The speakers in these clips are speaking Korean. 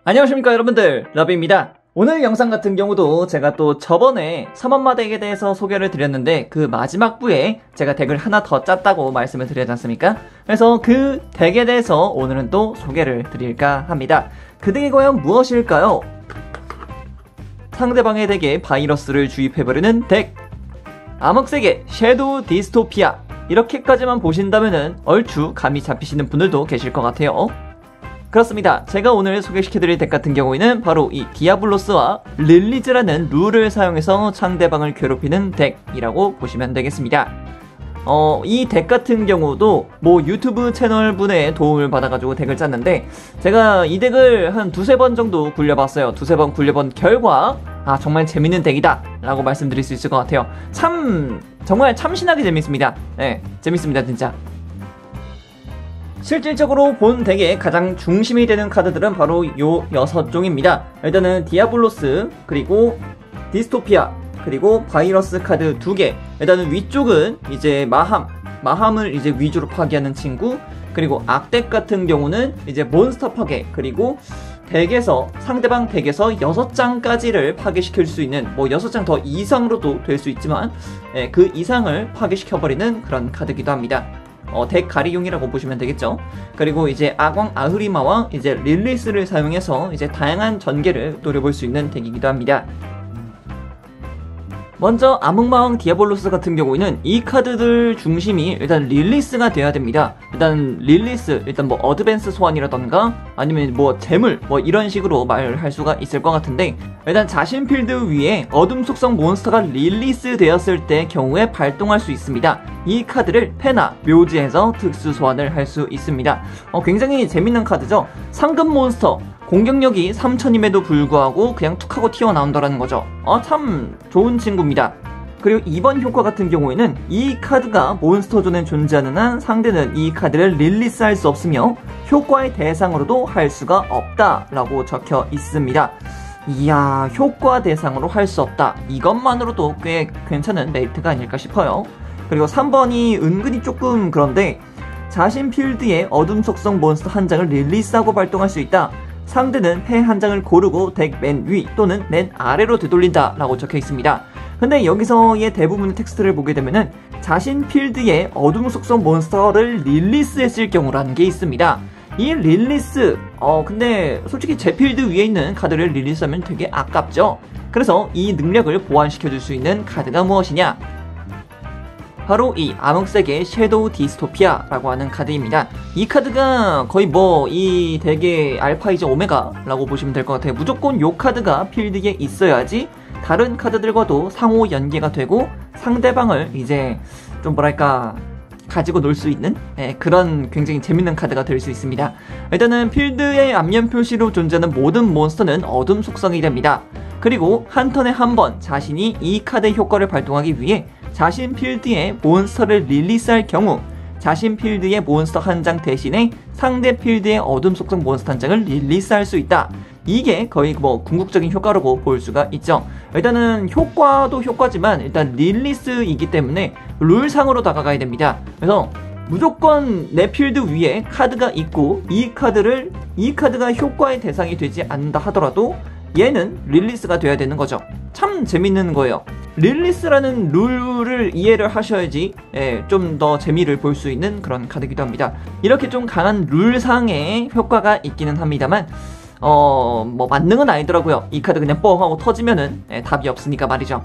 안녕하십니까 여러분들, 러비입니다. 오늘 영상 같은 경우도 제가 또 저번에 삼원마 덱에 대해서 소개를 드렸는데 그 마지막 부에 제가 덱을 하나 더 짰다고 말씀을 드렸지 않습니까? 그래서 그 덱에 대해서 오늘은 또 소개를 드릴까 합니다. 그 덱이 과연 무엇일까요? 상대방의 덱에 바이러스를 주입해버리는 덱, 암흑세계 섀도우 디스토피아. 이렇게까지만 보신다면은 얼추 감이 잡히시는 분들도 계실 것 같아요. 그렇습니다. 제가 오늘 소개시켜드릴 덱 같은 경우에는 바로 이 디아블로스와 릴리즈라는 룰을 사용해서 상대방을 괴롭히는 덱이라고 보시면 되겠습니다. 이 덱 같은 경우도 뭐 유튜브 채널 분의 도움을 받아가지고 덱을 짰는데, 제가 이 덱을 한 두세 번 정도 굴려봤어요. 두세 번 굴려본 결과 정말 재밌는 덱이다 라고 말씀드릴 수 있을 것 같아요. 정말 참신하게 재밌습니다. 네, 재밌습니다 진짜. 실질적으로 본 덱의 가장 중심이 되는 카드들은 바로 요 6종입니다. 일단은 디아블로스, 그리고 디스토피아, 그리고 바이러스 카드 2개. 일단은 위쪽은 이제 마함을 이제 위주로 파괴하는 친구, 그리고 악덱 같은 경우는 이제 몬스터 파괴, 그리고 상대방 덱에서 6장까지를 파괴시킬 수 있는, 뭐 6장 더 이상으로도 될 수 있지만 그 이상을 파괴시켜버리는 그런 카드기도 합니다. 덱 가리용이라고 보시면 되겠죠. 그리고 이제 아광 아흐리마와 이제 릴리스를 사용해서 이제 다양한 전개를 노려볼 수 있는 덱이기도 합니다. 먼저 암흑마왕 디아블로스 같은 경우에는 이 카드들 중심이 일단 릴리스가 돼야 됩니다. 일단 릴리스, 일단 뭐 어드밴스 소환이라던가 아니면 뭐 재물 뭐 이런 식으로 말할 수가 있을 것 같은데, 일단 자신 필드 위에 어둠 속성 몬스터가 릴리스 되었을 때 경우에 발동할 수 있습니다. 이 카드를 패나 묘지에서 특수 소환을 할 수 있습니다. 굉장히 재밌는 카드죠. 상급 몬스터 공격력이 3000임에도 불구하고 그냥 툭 하고 튀어나온다라는 거죠. 참 좋은 친구입니다. 그리고 이번 효과 같은 경우에는 이 카드가 몬스터존에 존재하는 한 상대는 이 카드를 릴리스할 수 없으며 효과의 대상으로도 할 수가 없다 라고 적혀 있습니다. 이야, 효과 대상으로 할 수 없다. 이것만으로도 꽤 괜찮은 메리트가 아닐까 싶어요. 그리고 3번이 은근히 조금 그런데, 자신 필드에 어둠 속성 몬스터 한 장을 릴리스하고 발동할 수 있다. 상대는 패 한 장을 고르고 덱 맨 위 또는 맨 아래로 되돌린다 라고 적혀 있습니다. 근데 여기서의 대부분의 텍스트를 보게 되면은 자신 필드에 어둠 속성 몬스터를 릴리스했을 경우라는 게 있습니다. 이 릴리스, 근데 솔직히 제 필드 위에 있는 카드를 릴리스하면 되게 아깝죠. 그래서 이 능력을 보완시켜줄 수 있는 카드가 무엇이냐? 바로 이 암흑세계 섀도우 디스토피아라고 하는 카드입니다. 이 카드가 거의 뭐 이 덱의 알파이자 오메가라고 보시면 될 것 같아요. 무조건 요 카드가 필드에 있어야지 다른 카드들과도 상호 연계가 되고 상대방을 이제 좀 뭐랄까 가지고 놀 수 있는 그런 굉장히 재밌는 카드가 될 수 있습니다. 일단은 필드의 앞면 표시로 존재하는 모든 몬스터는 어둠 속성이 됩니다. 그리고 한 턴에 한 번 자신이 이 카드의 효과를 발동하기 위해 자신 필드에 몬스터를 릴리스할 경우 자신 필드의 몬스터 한 장 대신에 상대 필드의 어둠 속성 몬스터 한 장을 릴리스할 수 있다. 이게 거의 뭐 궁극적인 효과라고 볼 수가 있죠. 일단은 효과도 효과지만 일단 릴리스이기 때문에 룰상으로 다가가야 됩니다. 그래서 무조건 내 필드 위에 카드가 있고 이 카드가 효과의 대상이 되지 않는다 하더라도 얘는 릴리스가 돼야 되는 거죠. 참 재밌는 거예요. 릴리스라는 룰을 이해를 하셔야지 좀 더 재미를 볼 수 있는 그런 카드이기도 합니다. 이렇게 좀 강한 룰상의 효과가 있기는 합니다만 뭐 만능은 아니더라고요. 이 카드 그냥 뻥 하고 터지면은 답이 없으니까 말이죠.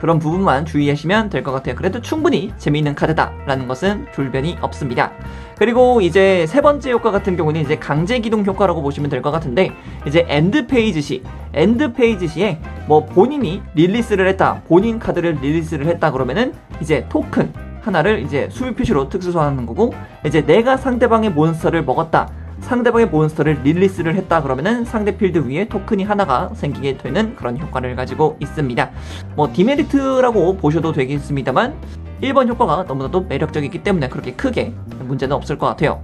그런 부분만 주의하시면 될 것 같아요. 그래도 충분히 재미있는 카드다라는 것은 불변이 없습니다. 그리고 이제 세 번째 효과 같은 경우는 이제 강제 기동 효과라고 보시면 될 것 같은데, 이제 엔드 페이지 시에 뭐 본인이 릴리스를 했다, 본인 카드를 릴리스를 했다 그러면은 이제 토큰 하나를 이제 수비 표시로 특수 소환하는 거고, 이제 내가 상대방의 몬스터를 먹었다, 상대방의 몬스터를 릴리스를 했다 그러면은 상대 필드 위에 토큰이 하나가 생기게 되는 그런 효과를 가지고 있습니다. 뭐 디메리트라고 보셔도 되겠습니다만 1번 효과가 너무나도 매력적이기 때문에 그렇게 크게 문제는 없을 것 같아요.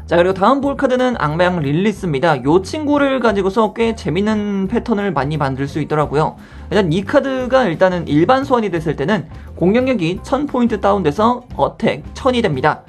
자, 그리고 다음 볼 카드는 악마양 릴리스입니다. 요 친구를 가지고서 꽤 재밌는 패턴을 많이 만들 수 있더라고요. 일단 이 카드가 일단은 일반 소환이 됐을 때는 공격력이 1000포인트 다운돼서 어택 1000이 됩니다.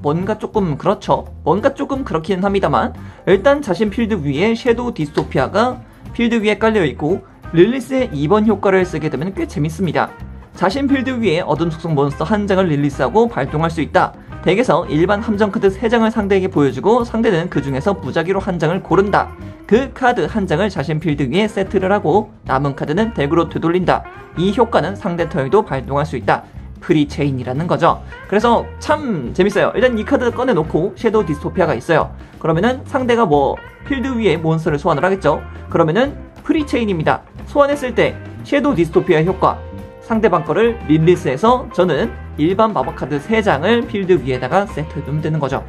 뭔가 조금 그렇죠. 뭔가 조금 그렇기는 합니다만 일단 자신 필드 위에 섀도우 디스토피아가 필드 위에 깔려있고 릴리스의 2번 효과를 쓰게 되면 꽤 재밌습니다. 자신 필드 위에 어둠 속성 몬스터 한 장을 릴리스하고 발동할 수 있다. 덱에서 일반 함정 카드 3장을 상대에게 보여주고 상대는 그 중에서 무작위로 한 장을 고른다. 그 카드 한 장을 자신 필드 위에 세트를 하고 남은 카드는 덱으로 되돌린다. 이 효과는 상대 턴에도 발동할 수 있다. 프리체인이라는 거죠. 그래서 참 재밌어요. 일단 이 카드 꺼내놓고 섀도우 디스토피아가 있어요. 그러면은 상대가 뭐 필드 위에 몬스터를 소환을 하겠죠. 그러면은 프리체인입니다. 소환했을 때 섀도우 디스토피아 효과 상대방 거를 릴리스해서 저는 일반 마법 카드 3장을 필드 위에다가 세트해두면 되는 거죠.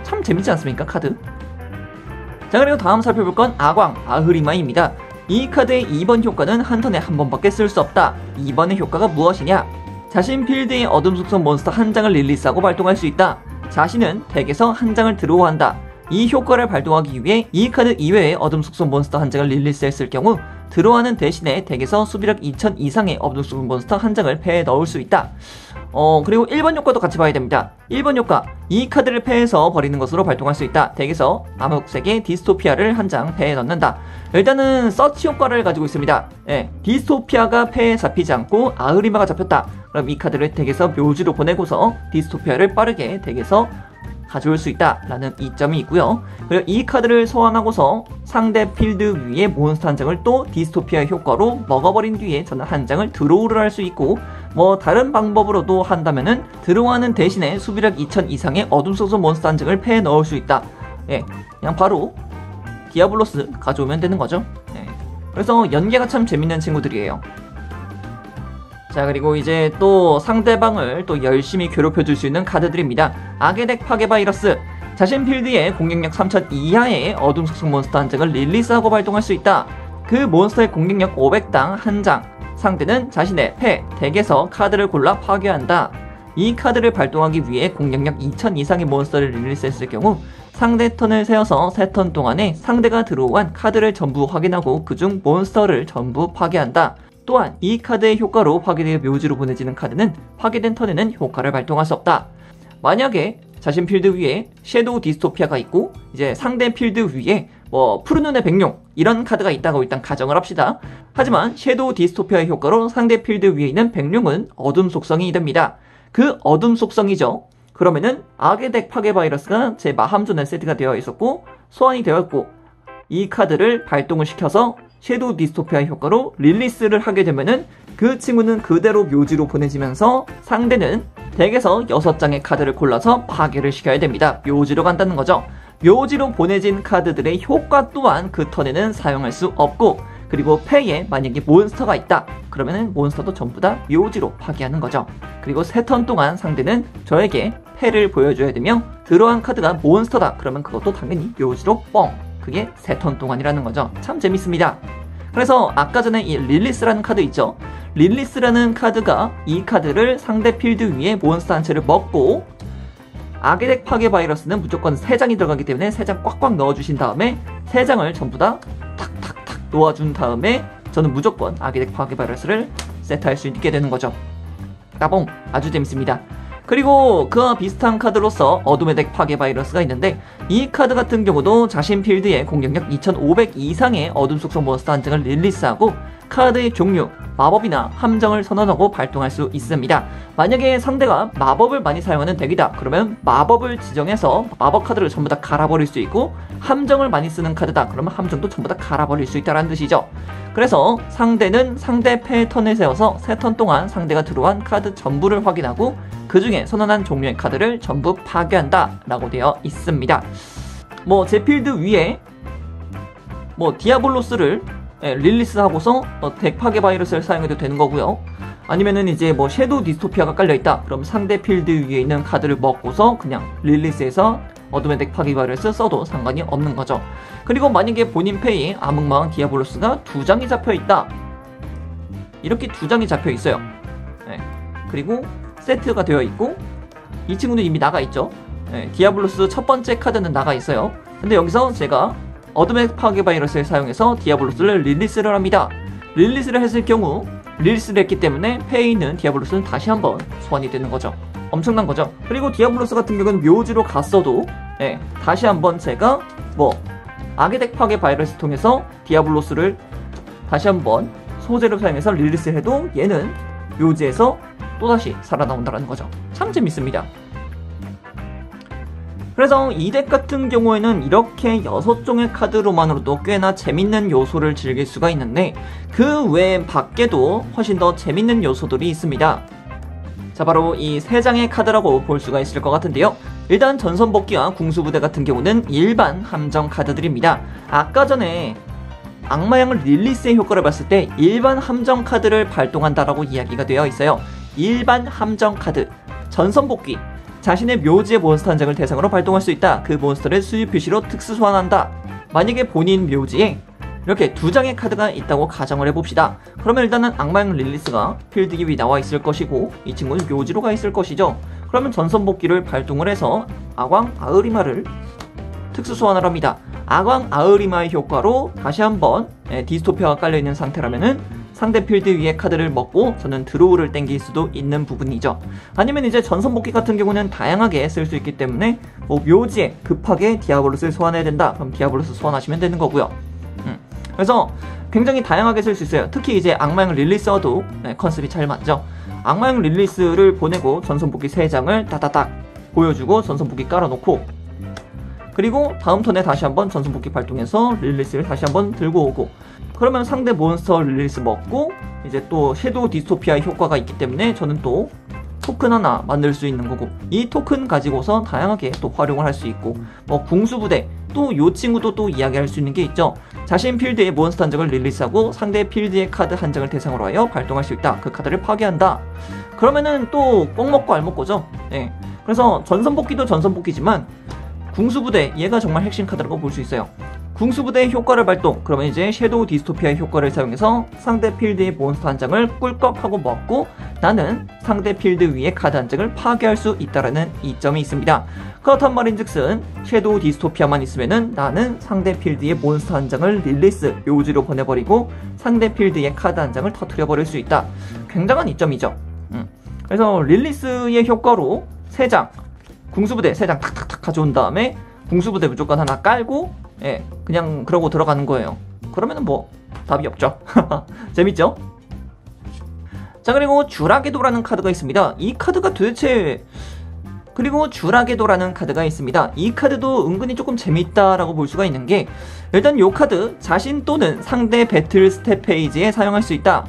참 재밌지 않습니까, 카드? 자, 그리고 다음 살펴볼 건 아광, 아흐리마입니다. 이 카드의 2번 효과는 한 턴에 한 번밖에 쓸 수 없다. 2번의 효과가 무엇이냐? 자신 필드의 어둠 속성 몬스터 한 장을 릴리스하고 발동할 수 있다. 자신은 덱에서 한 장을 드로우한다. 이 효과를 발동하기 위해 이 카드 이외의 어둠 속성 몬스터 한 장을 릴리스했을 경우 드로우하는 대신에 덱에서 수비력 2000 이상의 어둠 속성 몬스터 한 장을 패에 넣을 수 있다. 그리고 1번 효과도 같이 봐야 됩니다. 1번 효과, 이 카드를 패에서 버리는 것으로 발동할 수 있다. 덱에서 암흑색의 디스토피아를 한 장 패에 넣는다. 일단은 서치 효과를 가지고 있습니다. 디스토피아가 패에 잡히지 않고 아흐리마가 잡혔다. 그럼 이 카드를 덱에서 묘지로 보내고서 디스토피아를 빠르게 덱에서 가져올 수 있다라는 이점이 있고요. 그리고 이 카드를 소환하고서 상대 필드 위에 몬스터 한 장을 또 디스토피아 효과로 먹어버린 뒤에 저는 한 장을 드로우를 할 수 있고, 뭐 다른 방법으로도 한다면은 드로우하는 대신에 수비력 2000 이상의 어둠 속성 몬스터 한 장을 패에 넣을 수 있다. 그냥 바로 디아블로스 가져오면 되는 거죠. 그래서 연계가 참 재밌는 친구들이에요. 자, 그리고 이제 또 상대방을 또 열심히 괴롭혀줄 수 있는 카드들입니다. 악의 덱 파괴 바이러스. 자신 필드에 공격력 3000 이하의 어둠 속성 몬스터 한 장을 릴리스하고 발동할 수 있다. 그 몬스터의 공격력 500당 한 장. 상대는 자신의 패, 덱에서 카드를 골라 파괴한다. 이 카드를 발동하기 위해 공격력 2000 이상의 몬스터를 릴리스했을 경우 상대 턴을 세워서 3턴 동안에 상대가 드로우한 카드를 전부 확인하고 그중 몬스터를 전부 파괴한다. 또한 이 카드의 효과로 파괴되어 묘지로 보내지는 카드는 파괴된 턴에는 효과를 발동할 수 없다. 만약에 자신 필드 위에 섀도우 디스토피아가 있고 이제 상대 필드 위에 뭐 푸른 눈의 백룡 이런 카드가 있다고 일단 가정을 합시다. 하지만 섀도우 디스토피아의 효과로 상대 필드 위에 있는 백룡은 어둠 속성이 됩니다. 그 어둠 속성이죠. 그러면은 악의 덱 파괴 바이러스가 제 마함존에 세트가 되어 있었고 소환이 되어 있고 이 카드를 발동을 시켜서 섀도우 디스토피아 효과로 릴리스를 하게 되면은 그 친구는 그대로 묘지로 보내지면서 상대는 덱에서 6장의 카드를 골라서 파괴를 시켜야 됩니다. 묘지로 간다는 거죠. 묘지로 보내진 카드들의 효과 또한 그 턴에는 사용할 수 없고, 그리고 패에 만약에 몬스터가 있다 그러면은 몬스터도 전부 다 묘지로 파괴하는 거죠. 그리고 3턴 동안 상대는 저에게 패를 보여줘야 되며 들어간 카드가 몬스터다 그러면 그것도 당연히 묘지로 뻥. 그게 3턴 동안이라는 거죠. 참 재밌습니다. 그래서 아까 전에 이 릴리스라는 카드 있죠. 릴리스라는 카드가 이 카드를 상대 필드 위에 몬스터 한 채를 먹고 악의 덱 파괴 바이러스는 무조건 3장이 들어가기 때문에 3장 꽉꽉 넣어주신 다음에 3장을 전부 다 탁탁탁 놓아준 다음에 저는 무조건 악의 덱 파괴 바이러스를 세트할 수 있게 되는 거죠. 따봉! 아주 재밌습니다. 그리고 그와 비슷한 카드로서 어둠의 덱 파괴 바이러스가 있는데 이 카드 같은 경우도 자신 필드에 공격력 2500 이상의 어둠 속성 몬스터 한 장을 릴리스하고 카드의 종류, 마법이나 함정을 선언하고 발동할 수 있습니다. 만약에 상대가 마법을 많이 사용하는 덱이다 그러면 마법을 지정해서 마법 카드를 전부 다 갈아버릴 수 있고, 함정을 많이 쓰는 카드다 그러면 함정도 전부 다 갈아버릴 수 있다는 뜻이죠. 그래서 상대는 상대 패 턴을 세워서 3턴 동안 상대가 들어온 카드 전부를 확인하고 그 중에 선언한 종류의 카드를 전부 파괴한다 라고 되어 있습니다. 뭐 제 필드 위에 뭐 디아블로스를 릴리스하고서 덱 파괴 바이러스를 사용해도 되는 거고요. 아니면은 이제 뭐 섀도우 디스토피아가 깔려있다 그럼 상대 필드 위에 있는 카드를 먹고서 그냥 릴리스해서 어둠의 덱 파괴 바이러스 써도 상관이 없는 거죠. 그리고 만약에 본인 패에 암흑마왕 디아블로스가 2장이 잡혀있다 이렇게 2장이 잡혀있어요. 그리고 세트가 되어 있고 이 친구는 이미 나가 있죠. 디아블로스 첫 번째 카드는 나가 있어요. 근데 여기서 제가 어둠의 파괴 바이러스를 사용해서 디아블로스를 릴리스를 합니다. 릴리스를 했을 경우 릴리스를 했기 때문에 패에 있는 디아블로스는 다시 한번 소환이 되는 거죠. 엄청난 거죠. 그리고 디아블로스 같은 경우는 묘지로 갔어도 다시 한번 제가 뭐 악의 파괴 바이러스 통해서 디아블로스를 다시 한번 소재로 사용해서 릴리스를 해도 얘는 묘지에서 또다시 살아나온다는 거죠. 참 재밌습니다. 그래서 이 덱 같은 경우에는 이렇게 6종의 카드로만으로도 꽤나 재밌는 요소를 즐길 수가 있는데 그 외 밖에도 훨씬 더 재밌는 요소들이 있습니다. 자, 바로 이 3장의 카드라고 볼 수가 있을 것 같은데요. 일단 전선복귀와 궁수부대 같은 경우는 일반 함정 카드들입니다. 아까 전에 악마양을 릴리스의 효과를 봤을 때 일반 함정 카드를 발동한다라고 이야기가 되어 있어요. 일반 함정 카드, 전선복귀, 자신의 묘지의 몬스터 한 장을 대상으로 발동할 수 있다. 그 몬스터를 수집 표시로 특수 소환한다. 만약에 본인 묘지에 이렇게 2장의 카드가 있다고 가정을 해봅시다. 그러면 일단은 악마양 릴리스가 필드 위에 나와 있을 것이고 이 친구는 묘지로 가 있을 것이죠. 그러면 전선복귀를 발동을 해서 아광 아으리마를 특수 소환을 합니다. 아광 아으리마의 효과로 다시 한번 디스토피아가 깔려있는 상태라면은 상대 필드 위에 카드를 먹고 저는 드로우를 땡길 수도 있는 부분이죠. 아니면 이제 전선복귀 같은 경우는 다양하게 쓸 수 있기 때문에 뭐 묘지에 급하게 디아블로스를 소환해야 된다. 그럼 디아블로스 소환하시면 되는 거고요. 그래서 굉장히 다양하게 쓸 수 있어요. 특히 이제 악마양 릴리스와도 컨셉이 잘 맞죠. 악마양 릴리스를 보내고 전선복귀 3장을 따다닥 보여주고 전선복귀 깔아놓고 그리고 다음 턴에 다시 한번 전선복귀 발동해서 릴리스를 다시 한번 들고 오고 그러면 상대 몬스터 릴리스 먹고 이제 또 섀도우 디스토피아의 효과가 있기 때문에 저는 또 토큰 하나 만들 수 있는 거고 이 토큰 가지고서 다양하게 또 활용을 할 수 있고 뭐 궁수부대 또 요 친구도 또 이야기할 수 있는 게 있죠. 자신 필드의 몬스터 한 장을 릴리스하고 상대 필드의 카드 한 장을 대상으로 하여 발동할 수 있다. 그 카드를 파괴한다. 그러면은 또 꼭 먹고 알 먹고죠. 그래서 전선복귀도 전선복귀지만 궁수부대 얘가 정말 핵심 카드라고 볼 수 있어요. 궁수부대의 효과를 발동, 그러면 이제 섀도우 디스토피아의 효과를 사용해서 상대 필드의 몬스터 한 장을 꿀꺽하고 먹고 나는 상대 필드 위에 카드 한 장을 파괴할 수 있다는 이점이 있습니다. 그렇단 말인즉슨 섀도우 디스토피아만 있으면은 나는 상대 필드의 몬스터 한 장을 릴리스 묘지로 보내버리고 상대 필드의 카드 한 장을 터뜨려버릴 수 있다. 굉장한 이점이죠. 그래서 릴리스의 효과로 3장 궁수부대 3장 탁탁탁 가져온 다음에 궁수부대 무조건 하나 깔고 그냥 그러고 들어가는 거예요. 그러면은 뭐 답이 없죠. 재밌죠? 자, 그리고 주라게도라는 카드가 있습니다. 이 카드가 도대체 그리고 주라게도라는 카드가 있습니다. 이 카드도 은근히 조금 재밌다라고 볼 수가 있는 게 일단 이 카드 자신 또는 상대 배틀 스텝 페이지에 사용할 수 있다.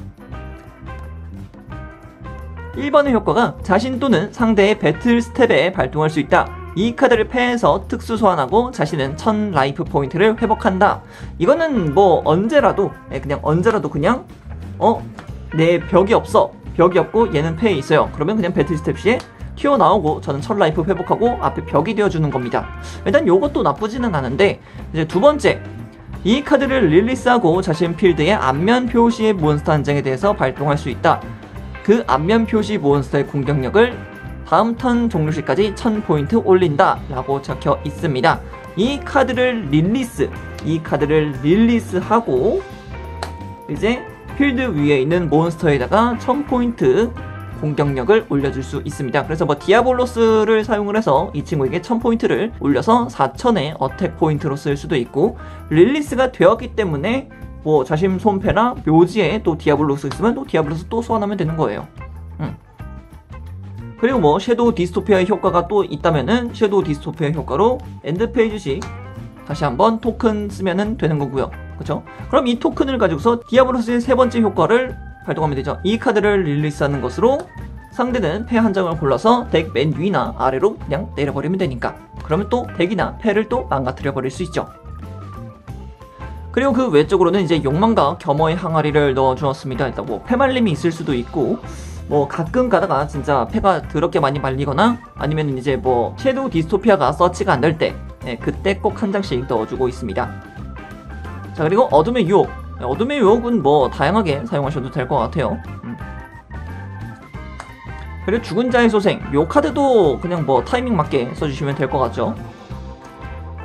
1번의 효과가 자신 또는 상대의 배틀 스텝에 발동할 수 있다. 이 카드를 패해서 특수 소환하고 자신은 1000 라이프 포인트를 회복한다. 이거는 뭐 언제라도 그냥 내 벽이 없고 얘는 패에 있어요. 그러면 그냥 배틀 스텝 시에 튀어나오고 저는 1000 라이프 회복하고 앞에 벽이 되어주는 겁니다. 일단 요것도 나쁘지는 않은데 이제 두 번째 이 카드를 릴리스하고 자신 필드의 앞면 표시의 몬스터 한 장에 대해서 발동할 수 있다. 그 앞면 표시 몬스터의 공격력을 다음 턴 종료시까지 1000포인트 올린다 라고 적혀 있습니다. 이 카드를 릴리스하고 이제 필드 위에 있는 몬스터에다가 1000포인트 공격력을 올려줄 수 있습니다. 그래서 뭐 디아블로스를 사용을 해서 이 친구에게 1000포인트를 올려서 4000의 어택 포인트로 쓸 수도 있고 릴리스가 되었기 때문에 뭐 자신 손패나 묘지에 또 디아블로스 있으면 또 디아블로스 또 소환하면 되는 거예요. 그리고 뭐 섀도우 디스토피아의 효과가 또 있다면은 섀도우 디스토피아의 효과로 엔드 페이지 시 다시 한번 토큰 쓰면은 되는 거고요. 그쵸? 그럼 이 토큰을 가지고서 디아블로스의 3번째 효과를 발동하면 되죠. 이 카드를 릴리스하는 것으로 상대는 패 한 장을 골라서 덱 맨 위나 아래로 그냥 내려버리면 되니까 그러면 또 덱이나 패를 또 망가뜨려 버릴 수 있죠. 그리고 그 외적으로는 이제 욕망과 겸허의 항아리를 넣어주었습니다. 일단 뭐 패말림이 있을 수도 있고 뭐 가끔 가다가 진짜 패가 더럽게 많이 말리거나 아니면 이제 뭐 섀도우 디스토피아가 서치가 안 될 때 그때 꼭 한 장씩 넣어주고 있습니다. 자, 그리고 어둠의 유혹. 어둠의 유혹은 뭐 다양하게 사용하셔도 될 것 같아요. 그리고 죽은 자의 소생. 요 카드도 그냥 뭐 타이밍 맞게 써주시면 될 것 같죠.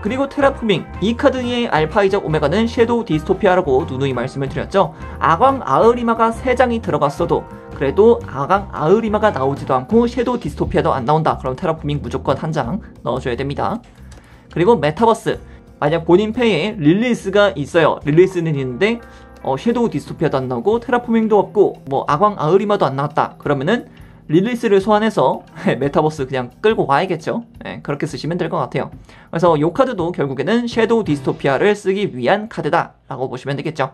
그리고 테라포밍. 이 카드의 알파이자 오메가는 섀도우 디스토피아라고 누누이 말씀을 드렸죠. 아광 아으리마가 3장이 들어갔어도 그래도 아강 아으리마가 나오지도 않고 섀도우 디스토피아도 안 나온다. 그럼 테라포밍 무조건 한 장 넣어줘야 됩니다. 그리고 메타버스, 만약 본인 패에 릴리스가 있어요. 릴리스는 있는데 섀도우 디스토피아도 안 나오고 테라포밍도 없고 뭐 아광 아으리마도 안 나왔다. 그러면은 릴리스를 소환해서 메타버스 그냥 끌고 와야겠죠. 네, 그렇게 쓰시면 될 것 같아요. 그래서 이 카드도 결국에는 섀도우 디스토피아를 쓰기 위한 카드다 라고 보시면 되겠죠.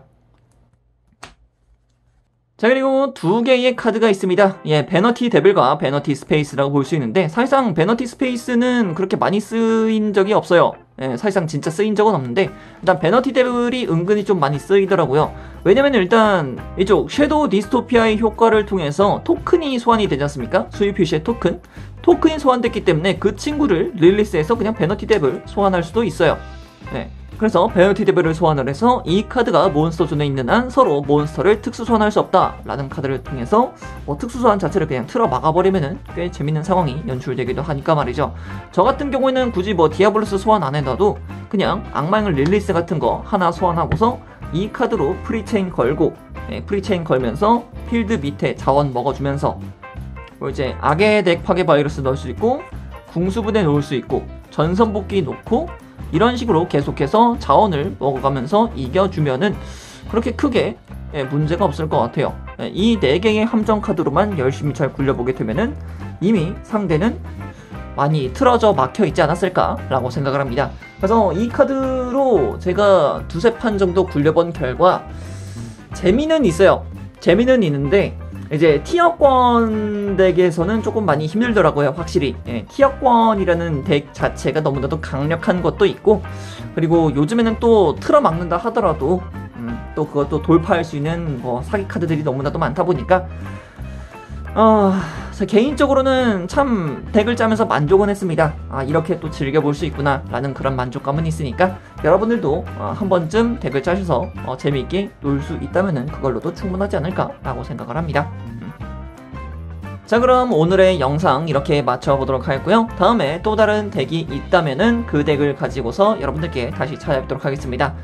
자, 그리고 두 개의 카드가 있습니다. 예, 베너티 데빌과 베너티 스페이스라고 볼 수 있는데, 사실상 베너티 스페이스는 그렇게 많이 쓰인 적이 없어요. 예, 사실상 진짜 쓰인 적은 없는데, 일단 베너티 데빌이 은근히 좀 많이 쓰이더라고요. 왜냐면 일단 이쪽 섀도우 디스토피아의 효과를 통해서 토큰이 소환이 되지 않습니까? 수입 표시의 토큰이 소환됐기 때문에 그 친구를 릴리스해서 그냥 베너티 데빌 소환할 수도 있어요. 네. 그래서 베너티 데빌을 소환을 해서 이 카드가 몬스터 존에 있는 한 서로 몬스터를 특수 소환할 수 없다 라는 카드를 통해서 특수 소환 자체를 그냥 틀어 막아버리면은 꽤 재밌는 상황이 연출되기도 하니까 말이죠. 저 같은 경우에는 굳이 디아블로스 소환 안 해놔도 그냥 악마의 릴리스 같은 거 하나 소환하고서 이 카드로 프리체인 걸고, 프리체인 걸면서 필드 밑에 자원 먹어주면서 뭐 이제 악의 덱 파괴 바이러스 넣을 수 있고 궁수부대 놓을 수 있고 전선복귀 놓고 이런 식으로 계속해서 자원을 먹어가면서 이겨주면은 그렇게 크게 문제가 없을 것 같아요. 이 4개의 함정 카드로만 열심히 잘 굴려보게 되면은 이미 상대는 많이 틀어져 막혀 있지 않았을까라고 생각을 합니다. 그래서 이 카드로 제가 두세 판 정도 굴려본 결과 재미는 있어요. 재미는 있는데 이제 티어권 덱에서는 조금 많이 힘들더라고요. 확실히 티어권이라는 덱 자체가 너무나도 강력한 것도 있고, 그리고 요즘에는 또 틀어막는다 하더라도 또 그것도 돌파할 수 있는 사기 카드들이 너무나도 많다 보니까 개인적으로는 참 덱을 짜면서 만족은 했습니다. 이렇게 또 즐겨볼 수 있구나 라는 그런 만족감은 있으니까 여러분들도 한 번쯤 덱을 짜셔서 재미있게 놀 수 있다면 그걸로도 충분하지 않을까 라고 생각을 합니다. 자, 그럼 오늘의 영상 이렇게 마쳐보도록 하겠고요. 다음에 또 다른 덱이 있다면은 그 덱을 가지고서 여러분들께 다시 찾아뵙도록 하겠습니다.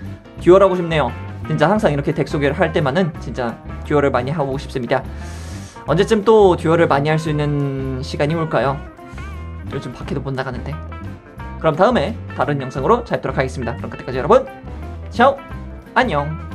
듀얼 하고 싶네요. 진짜 항상 이렇게 덱 소개를 할 때만은 진짜 듀얼을 많이 하고 싶습니다. 언제쯤 또 듀얼을 많이 할 수 있는 시간이 올까요? 요즘 밖에도 못 나가는데. 그럼 다음에 다른 영상으로 찾도록 하겠습니다. 그럼 그때까지 여러분, 차오! 안녕!